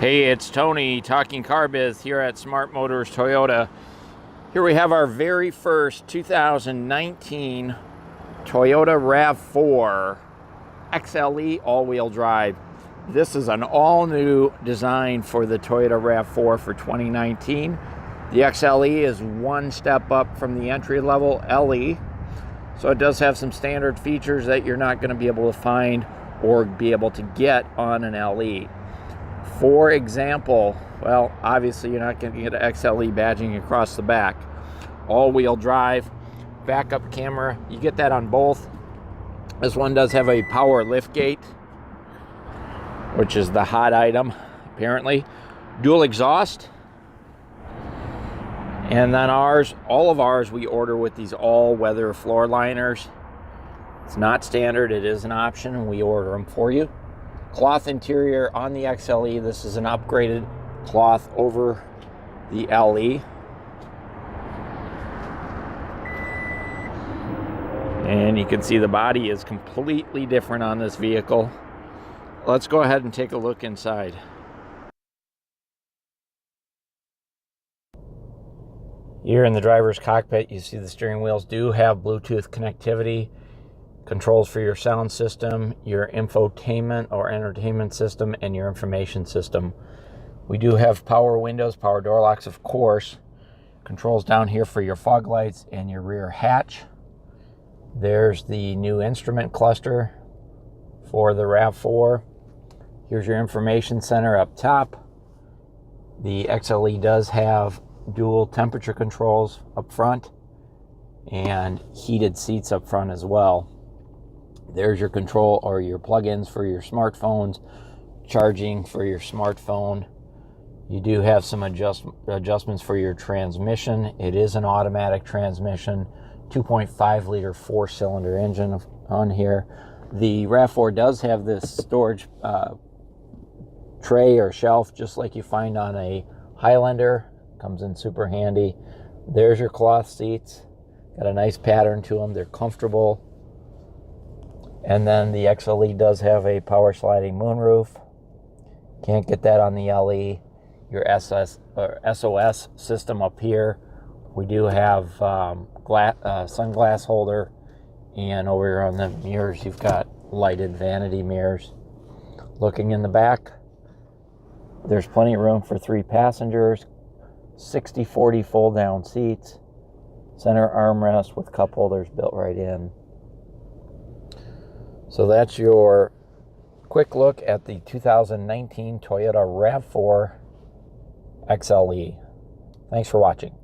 Hey, it's Tony talking car biz here at Smart Motors Toyota. Here we have our very first 2019 Toyota RAV4 XLE all-wheel drive. This is an all-new design for the Toyota RAV4 for 2019. The XLE is one step up from the entry-level LE, so it does have some standard features that you're not going to be able to find or be able to get on an LE. For example, well, obviously you're not going to get an XLE badging across the back. All-wheel drive, backup camera, you get that on both. This one does have a power liftgate, which is the hot item, apparently. Dual exhaust. And then all of ours, we order with these all-weather floor liners. It's not standard, it is an option, and we order them for you. Cloth interior on the XLE. This is an upgraded cloth over the LE. And you can see the body is completely different on this vehicle. Let's go ahead and take a look inside. Here in the driver's cockpit, you see the steering wheels do have Bluetooth connectivity. Controls for your sound system, your infotainment or entertainment system, and your information system. We do have power windows, power door locks, of course. Controls down here for your fog lights and your rear hatch. There's the new instrument cluster for the RAV4. Here's your information center up top. The XLE does have dual temperature controls up front and heated seats up front as well. There's your control or your plugins for your smartphones, charging for your smartphone. You do have some adjustments for your transmission. It is an automatic transmission, 2.5 liter 4-cylinder engine on here. The RAV4 does have this storage tray or shelf just like you find on a Highlander. Comes in super handy. There's your cloth seats. Got a nice pattern to them. They're comfortable. And then the XLE does have a power sliding moonroof. Can't get that on the LE. Your SOS system up here. We do have sunglass holder. And over here on the mirrors, you've got lighted vanity mirrors. Looking in the back, there's plenty of room for 3 passengers. 60/40 fold down seats. Center armrest with cup holders built right in. So that's your quick look at the 2019 Toyota RAV4 XLE. Thanks for watching.